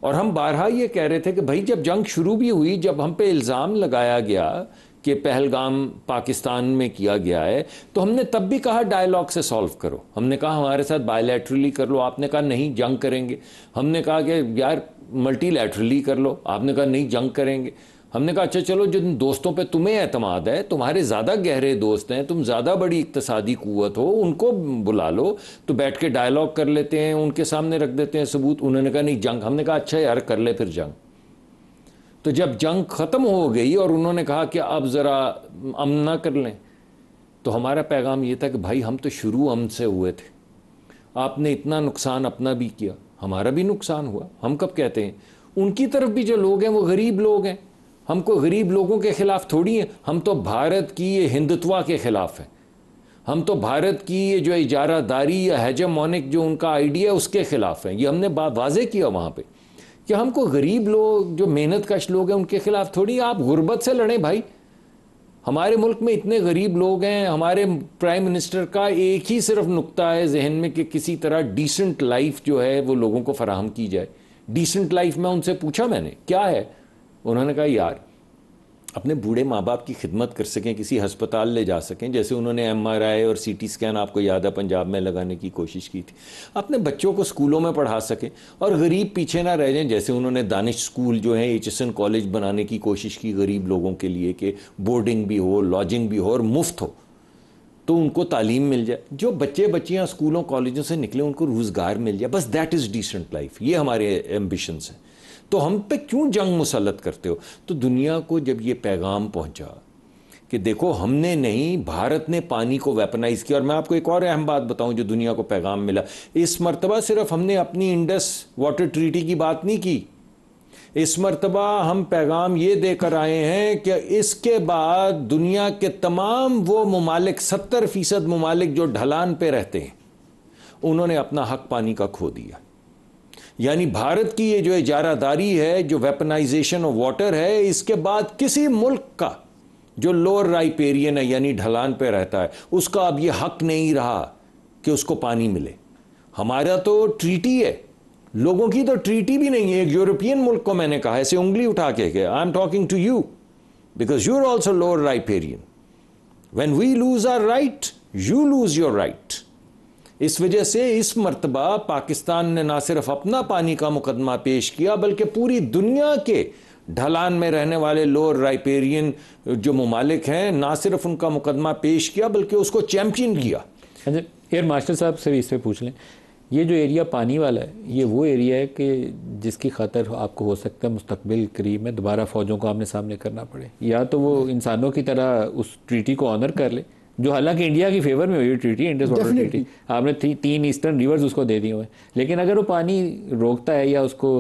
और हम बारहा ये कह रहे थे कि भाई जब जंग शुरू भी हुई, जब हम पे इल्ज़ाम लगाया गया कि पहलगाम पाकिस्तान में किया गया है, तो हमने तब भी कहा डायलॉग से सॉल्व करो। हमने कहा हमारे साथ बायलैटरली कर लो, आपने कहा नहीं जंग करेंगे। हमने कहा कि यार मल्टीलैटरली कर लो, आपने कहा नहीं जंग करेंगे। हमने कहा अच्छा चलो, जिन दोस्तों पे तुम्हें एतमाद है, तुम्हारे ज़्यादा गहरे दोस्त हैं, तुम ज़्यादा बड़ी इक्तसादी कुव्वत हो, उनको बुला लो, तो बैठ के डायलॉग कर लेते हैं, उनके सामने रख देते हैं सबूत। उन्होंने कहा नहीं जंग। हमने कहा अच्छा यार कर ले फिर जंग। तो जब जंग ख़त्म हो गई और उन्होंने कहा कि अब ज़रा अमन ना कर लें, तो हमारा पैगाम ये था कि भाई हम तो शुरू अमन से हुए थे, आपने इतना नुकसान अपना भी किया, हमारा भी नुकसान हुआ। हम कब कहते हैं? उनकी तरफ भी जो लोग हैं वो गरीब लोग हैं, हमको गरीब लोगों के खिलाफ थोड़ी हैं। हम तो भारत की ये हिंदुत्वा के खिलाफ हैं, हम तो भारत की ये जो इजारादारी या हेजेमोनिक जो उनका आइडिया उसके खिलाफ हैं। ये हमने बात वाजे किया वहाँ पे कि हमको गरीब लोग जो मेहनत कश लोग हैं उनके खिलाफ थोड़ी। आप गुर्बत से लड़ें भाई। हमारे मुल्क में इतने गरीब लोग हैं, हमारे प्राइम मिनिस्टर का एक ही सिर्फ नुक्ता है जहन में कि किसी तरह डिसेंट लाइफ जो है वो लोगों को फराहम की जाए। डिसेंट लाइफ में उनसे पूछा मैंने क्या है, उन्होंने कहा यार अपने बूढ़े माँ बाप की खिदमत कर सकें, किसी हस्पताल ले जा सकें, जैसे उन्होंने MRI और CT स्कैन आपको याद है पंजाब में लगाने की कोशिश की थी, अपने बच्चों को स्कूलों में पढ़ा सकें और गरीब पीछे ना रह जाएं, जैसे उन्होंने दानिश स्कूल जो है HSN कॉलेज बनाने की कोशिश की गरीब लोगों के लिए कि बोर्डिंग भी हो, लॉजिंग भी हो और मुफ्त हो, तो उनको तालीम मिल जाए, जो बच्चे बच्चियाँ स्कूलों कॉलेजों से निकले उनको रोज़गार मिल जाए, बस दैट इज़ डिसेंट लाइफ। ये हमारे एम्बिशंस हैं। तो हम पे क्यों जंग मुसल्लत करते हो? तो दुनिया को जब ये पैगाम पहुंचा कि देखो हमने नहीं, भारत ने पानी को वेपनाइज किया। और मैं आपको एक और अहम बात बताऊं जो दुनिया को पैगाम मिला, इस मर्तबा सिर्फ हमने अपनी इंडस वाटर ट्रीटी की बात नहीं की, इस मर्तबा हम पैगाम ये देकर आए हैं कि इसके बाद दुनिया के तमाम वो ममालिक, 70% ममालिक जो ढलान पे रहते हैं, उन्होंने अपना हक पानी का खो दिया। यानी भारत की ये जो इजारादारी है, जो वेपनाइजेशन ऑफ वाटर है, इसके बाद किसी मुल्क का जो लोअर राइपेरियन है यानी ढलान पे रहता है, उसका अब ये हक नहीं रहा कि उसको पानी मिले। हमारा तो ट्रीटी है, लोगों की तो ट्रीटी भी नहीं है। एक यूरोपियन मुल्क को मैंने कहा ऐसे उंगली उठा के I am talking to you because you are also lower riparian, when we lose our right you lose your right. इस वजह से इस मर्तबा पाकिस्तान ने ना सिर्फ अपना पानी का मुकदमा पेश किया बल्कि पूरी दुनिया के ढलान में रहने वाले लोअर राइपेरियन जो ममालिक हैं, ना सिर्फ उनका मुकदमा पेश किया बल्कि उसको चैंपियन किया। अच्छा, एयर मार्शल साहब से इस पर पूछ लें, ये जो एरिया पानी वाला है, ये वो एरिया है कि जिसकी खातर आपको हो सकता है मुस्तकबिल करीब में दोबारा फ़ौजों को आमने सामने करना पड़े, या तो वो इंसानों की तरह उस ट्रीटी को ऑनर कर ले, जो हालांकि इंडिया की फेवर में हुई ट्रीटी, इंडस वाटर ट्रीटी, आपने 3 ईस्टर्न रिवर्स उसको दे दिए हुए, लेकिन अगर वो पानी रोकता है या उसको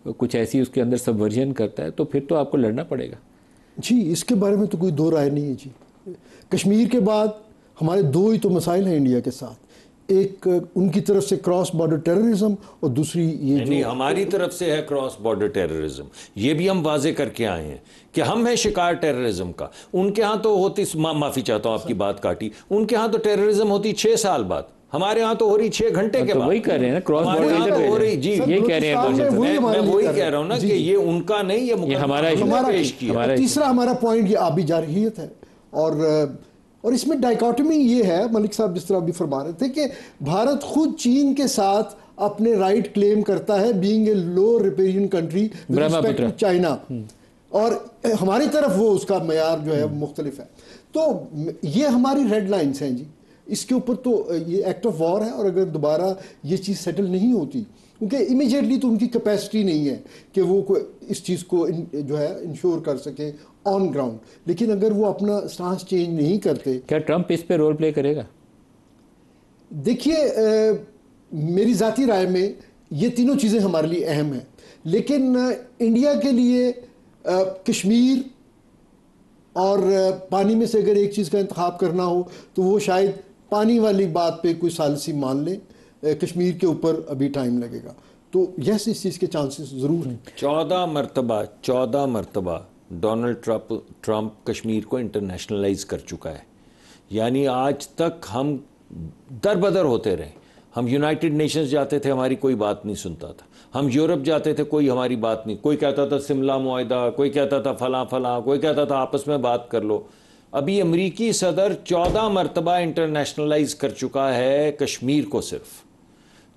कुछ ऐसी उसके अंदर सबवर्जन करता है तो फिर तो आपको लड़ना पड़ेगा। जी, इसके बारे में तो कोई दो राय नहीं है जी। कश्मीर के बाद हमारे 2 ही तो मसाइल हैं इंडिया के साथ, एक उनकी तरफ से क्रॉस बॉर्डर टेररिज्म और दूसरी ये नहीं, हमारी तरफ से है क्रॉस बॉर्डर टेररिज्म। ये भी हम वाजे करके आए हैं कि हम हैं शिकार टेररिज्म का। उनके यहाँ तो होती, माफी चाहता हूँ आपकी बात काटी, उनके यहाँ तो टेररिज्म होती 6 साल बाद, हमारे यहाँ तो हो रही 6 घंटे के बाद। वही कर रहे हैं ना, क्रॉस बॉर्डर हो रही। जी ये कह रहे हैं, मैं वही कह रहा हूँ ना कि ये उनका नहीं, ये हमारा पेश किया। तीसरा हमारा पॉइंट ये आबी जारहियत है, और इसमें डाइकोटमी ये है, मलिक साहब जिस तरह अभी फरमा रहे थे कि भारत खुद चीन के साथ अपने राइट क्लेम करता है being a low riparian country with respect to China, और हमारी तरफ वो उसका मयार जो है मुख्तलिफ है। तो ये हमारी रेड लाइन्स हैं जी, इसके ऊपर तो ये एक्ट ऑफ वॉर है, और अगर दोबारा ये चीज़ सेटल नहीं होती, क्योंकि इमीडिएटली तो उनकी कैपेसिटी नहीं है कि वो इस चीज़ को जो है इंश्योर कर सके ऑन ग्राउंड, लेकिन अगर वो अपना स्टांस चेंज नहीं करते, क्या ट्रंप इस पे रोल प्ले करेगा? देखिए, मेरी ज़ाती राय में ये तीनों चीज़ें हमारे लिए अहम हैं, लेकिन इंडिया के लिए कश्मीर और पानी में से अगर एक चीज़ का इंतखाब करना हो तो वो शायद पानी वाली बात पे कोई सालिसी मान ले, कश्मीर के ऊपर अभी टाइम लगेगा। तो यस, इस चीज़ के चांसेस ज़रूर हैं। 14 मरतबा डोनाल्ड ट्रंप कश्मीर को इंटरनेशनलाइज कर चुका है। यानी आज तक हम दरबदर होते रहे। हम यूनाइटेड नेशंस जाते थे, हमारी कोई बात नहीं सुनता था। हम यूरोप जाते थे, कोई हमारी बात नहीं, कोई कहता था सिमला मुआहिदा, कोई कहता था फलां फलां, कोई कहता था आपस में बात कर लो। अभी अमरीकी सदर 14 मरतबा इंटरनेशनलाइज कर चुका है कश्मीर को सिर्फ।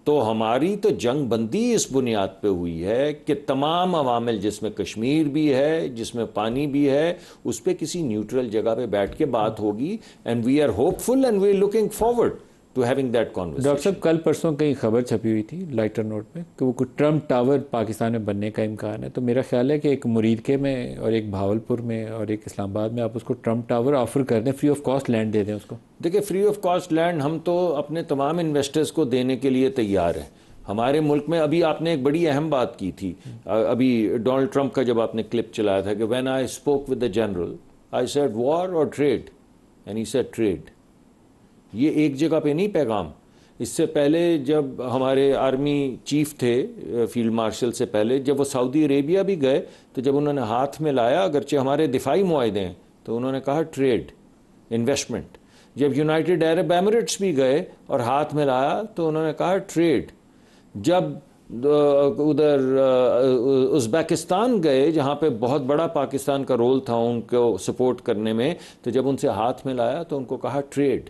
तो हमारी तो जंग बंदी इस बुनियाद पे हुई है कि तमाम अवामिल, जिसमें कश्मीर भी है, जिसमें पानी भी है, उस पर किसी न्यूट्रल जगह पे बैठ के बात होगी। And we are hopeful and we are looking forward to having that conversation. Doctor साहब, कल परसों कई खबर छपी हुई थी लाइटर नोट में कि वो कोई ट्रम्प टावर पाकिस्तान में बनने का इम्कान है। तो मेरा ख्याल है कि एक मुरीदके में और एक भावलपुर में और एक इस्लामाबाद में आप उसको ट्रम्प टावर ऑफर कर दें, फ्री ऑफ कॉस्ट लैंड दे दें उसको। देखिए, फ्री ऑफ कॉस्ट लैंड हम तो अपने तमाम इन्वेस्टर्स को देने के लिए तैयार हैं। हमारे मुल्क में अभी आपने एक बड़ी अहम बात की थी, अभी डोनाल्ड ट्रंप का जब आपने क्लिप चलाया था कि when I spoke with the general I said war और trade, and he said trade. ये एक जगह पे नहीं पैगाम। इससे पहले जब हमारे आर्मी चीफ थे, फील्ड मार्शल से पहले, जब वो सऊदी अरेबिया भी गए तो जब उन्होंने हाथ में लाया, अगरचे हमारे दिफाई मुआहदे हैं, तो उन्होंने कहा ट्रेड, इन्वेस्टमेंट। जब यूनाइटेड अरब एमिरेट्स भी गए और हाथ में लाया तो उन्होंने कहा ट्रेड। जब उधर उज़्बेकिस्तान गए, जहाँ पे बहुत बड़ा पाकिस्तान का रोल था उनको सपोर्ट करने में, तो जब उनसे हाथ में लाया तो उनको कहा ट्रेड।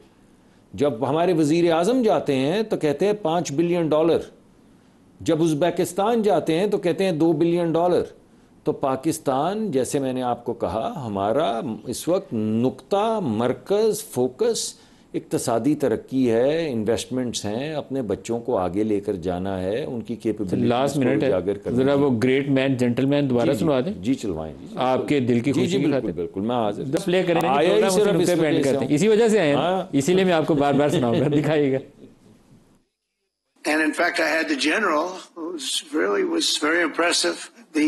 जब हमारे वज़ीर आज़म जाते हैं तो कहते हैं $5 बिलियन, जब उज़्बेकिस्तान जाते हैं तो कहते हैं $2 बिलियन। तो पाकिस्तान, जैसे मैंने आपको कहा, हमारा इस वक्त नुक्ता, मरकज़, फोकस इक्तसादी तरक्की है, इन्वेस्टमेंट्स हैं, अपने बच्चों को आगे लेकर जाना है, उनकी कैपेबिलिटी लास्ट मिनट है, जरा वो ग्रेट मैन जेंटलमैन दोबारा सुनवा दें। जी चलवाएं जी, आपके दिल की खुशी की खातिर। बिल्कुल मैं हाजिर। प्ले करेंगे, इसी वजह से आए हैं, इसीलिए मैं आपको बार बार सुनाऊंगा, दिखाइएगा। And in fact, I had the general, who was very impressive. The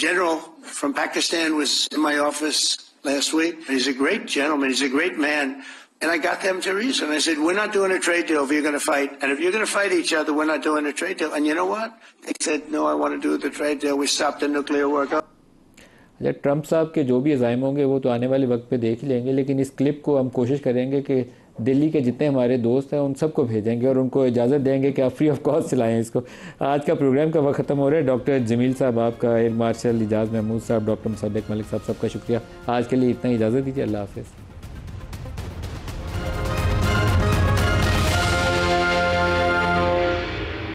general from Pakistan was in my office last week. He's a great gentleman. He's a great man. And I got them to reason. I said, we're not doing a trade deal if you're going to fight. And if you're going to fight each other, we're not doing a trade deal. And you know what? They said, no, I want to do the trade deal. We stopped the nuclear work. अच्छा, Trump साहब के जो भी अज़ाइम होंगे वो तो आने वाले वक्त पे देख ही लेंगे, लेकिन इस क्लिप को हम कोशिश करेंगे कि दिल्ली के जितने हमारे दोस्त हैं उन सबको भेजेंगे और उनको इजाज़त देंगे कि आप फ्री ऑफ कॉस्ट चलाएं इसको। आज का प्रोग्राम का वक्त ख़त्म हो रहा है। डॉक्टर जमील साहब, आपका, एयर मार्शल इजाज़ महमूद साहब, डॉक्टर मुसद्दिक मलिक साहब, सबका शुक्रिया। आज के लिए इतना, इजाज़त दीजिए। अल्लाह हाफ़िज़।